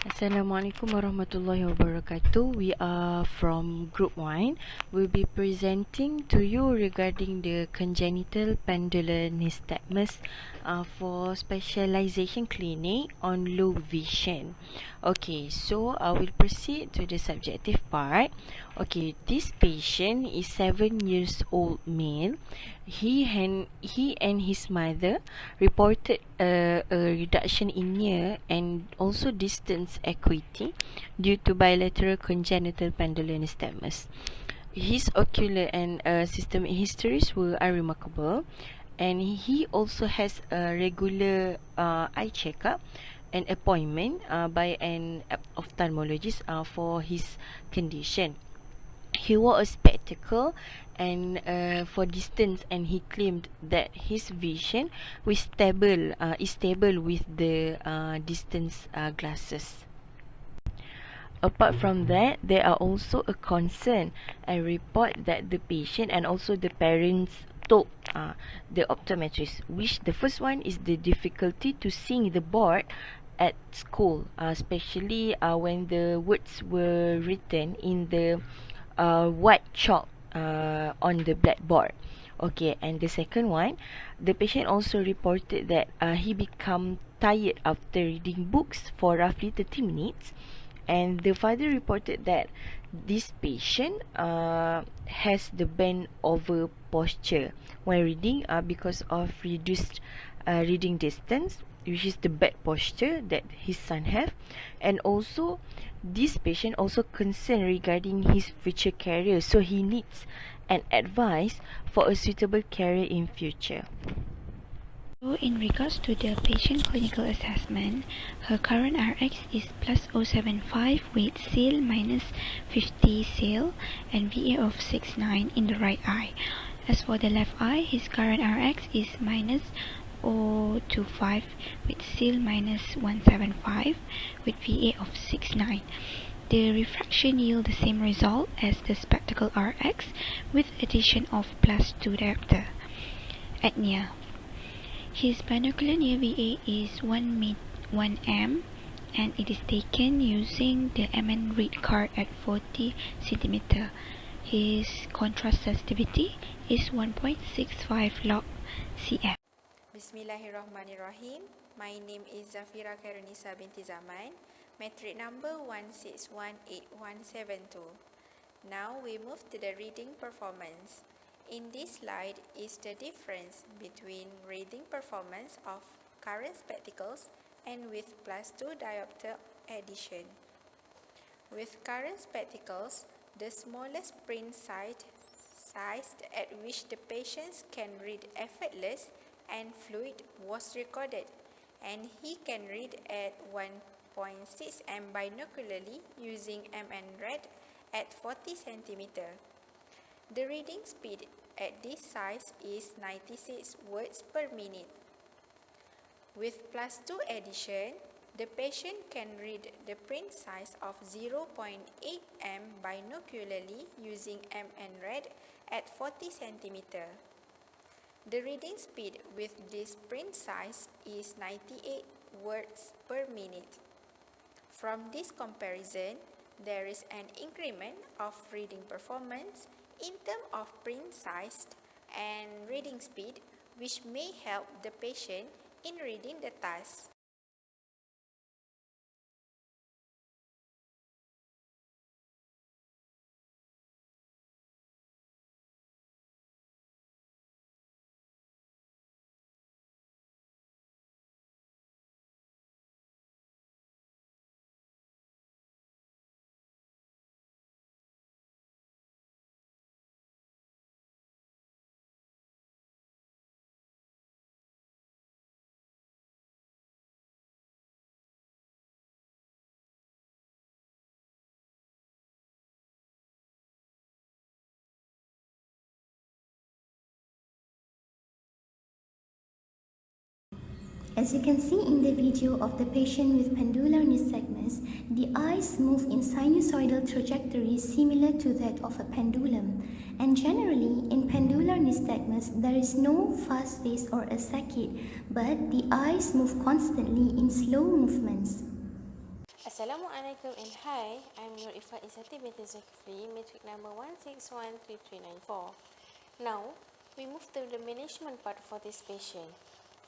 Assalamualaikum warahmatullahi wabarakatuh. We are from Group 1. We'll be presenting to you regarding the congenital pendular nystagmus for specialization clinic on low vision. Okay, so I will proceed to the subjective part. Okay, this patient is 7 years old male. He and his mother reported a reduction in near and also distance acuity due to bilateral congenital pendular nystagmus. His ocular and systemic histories were unremarkable, and he also has a regular eye checkup and appointment by an ophthalmologist for his condition. He wore a spectacle and for distance, and he claimed that his vision is stable with the distance glasses. Apart from that, there are also a concern and report that the patient and also the parents told the optometrist, which the first one is the difficulty to seeing the board at school, especially when the words were written in the white chalk on the blackboard. Okay, and the second one, the patient also reported that he become tired after reading books for roughly 30 minutes, and the father reported that this patient has the bent over posture when reading because of reduced reading distance, which is the bad posture that his son have. And also this patient also concerned regarding his future career, so he needs an advice for a suitable career in future. So in regards to the patient clinical assessment, her current RX is plus 0.75 with seal minus 50 seal and VA of 6.9 in the right eye. As for the left eye, his current RX is minus 0.25 with seal minus 175 with VA of 6.9. The refraction yield the same result as the spectacle RX with addition of plus 2 diopter. At near, his binocular near VA is 1 m, and it is taken using the MN read card at 40 cm. His contrast sensitivity is 1.65 log cf. Bismillahirrahmanirrahim. My name is Zafira Karenisa binti Zaman, metric number 1618172. Now we move to the reading performance. In this slide is the difference between reading performance of current spectacles and with plus 2 diopter addition. With current spectacles, the smallest print size at which the patients can read effortless and fluid was recorded, and he can read at 1.6 m binocularly using MN read at 40 cm. The reading speed at this size is 96 words per minute. With plus 2 addition, the patient can read the print size of 0.8 m binocularly using MN read at 40 cm. The reading speed with this print size is 98 words per minute. From this comparison, there is an increment of reading performance in terms of print size and reading speed, which may help the patient in reading the task. As you can see in the video of the patient with pendular nystagmus, the eyes move in sinusoidal trajectories similar to that of a pendulum. And generally, in pendular nystagmus, there is no fast phase or a saccade, but the eyes move constantly in slow movements. Assalamualaikum and hi, I'm Nur Ifat Isati binti Zulkifli, matric number 1613394. Now, we move to the management part for this patient.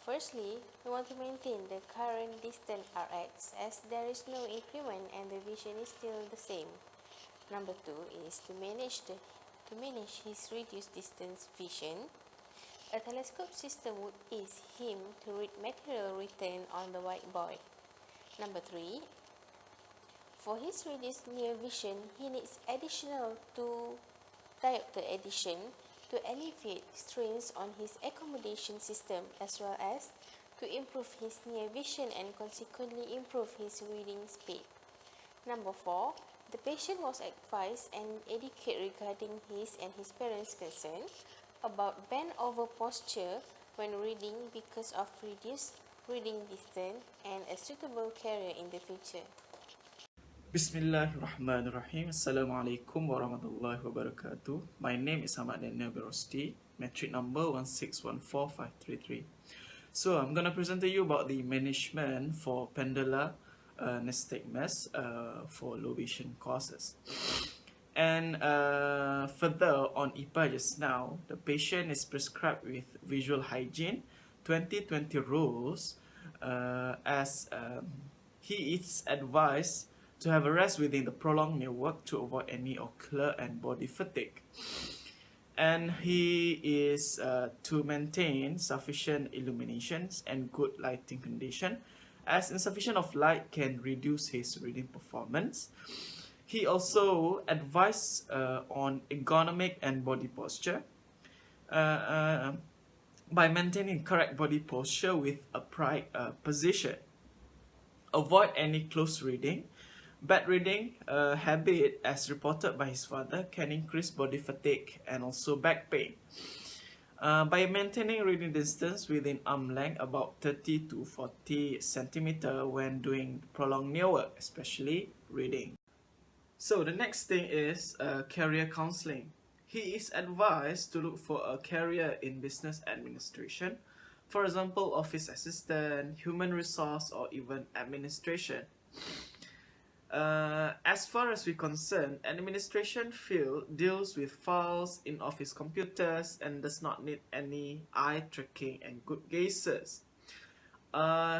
Firstly, we want to maintain the current distance Rx as there is no increment and the vision is still the same. Number 2 is to manage his reduced distance vision. A telescope system would ease him to read material written on the whiteboard. Number 3, for his reduced near vision, he needs additional to diopter addition to alleviate strains on his accommodation system as well as to improve his near vision and consequently improve his reading speed. Number 4, the patient was advised and educated regarding his and his parents' concern about bend over posture when reading because of reduced reading distance and a suitable carrier in the future. Bismillahirrahmanirrahim. Assalamualaikum warahmatullahi wabarakatuh. My name is Ahmad Daniel Berosti, metric number 1614533. So I'm going to present to you about the management for Pendulur Nystagmus for low vision courses. And further on IPA just now, the patient is prescribed with visual hygiene 2020 rules as he is advised to have a rest within the prolonged near work to avoid any ocular and body fatigue. And he is to maintain sufficient illuminations and good lighting condition, as insufficient of light can reduce his reading performance. He also advised on ergonomic and body posture by maintaining correct body posture with upright position. Avoid any close reading. Bad reading habit, as reported by his father, can increase body fatigue and also back pain. By maintaining reading distance within arm length, about 30 to 40 centimeter when doing prolonged near work, especially reading. So the next thing is career counseling. He is advised to look for a career in business administration, for example, office assistant, human resource, or even administration. As far as we're concerned, administration field deals with files in office computers and does not need any eye tracking and good gazes.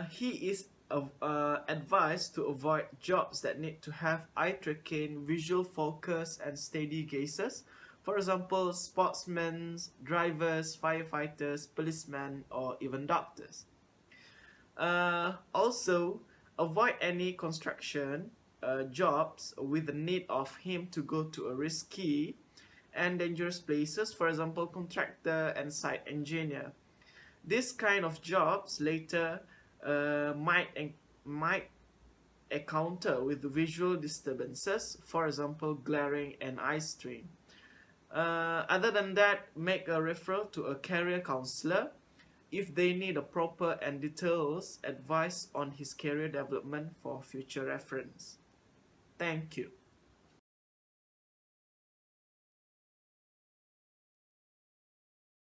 He is advised to avoid jobs that need to have eye tracking, visual focus, and steady gazes. For example, sportsmen, drivers, firefighters, policemen, or even doctors. Also, avoid any construction jobs with the need of him to go to a risky and dangerous places, for example, contractor and site engineer. This kind of jobs later might encounter with visual disturbances, for example, glaring and eye strain. Other than that, make a referral to a career counselor if they need a proper and detailed advice on his career development for future reference. Thank you.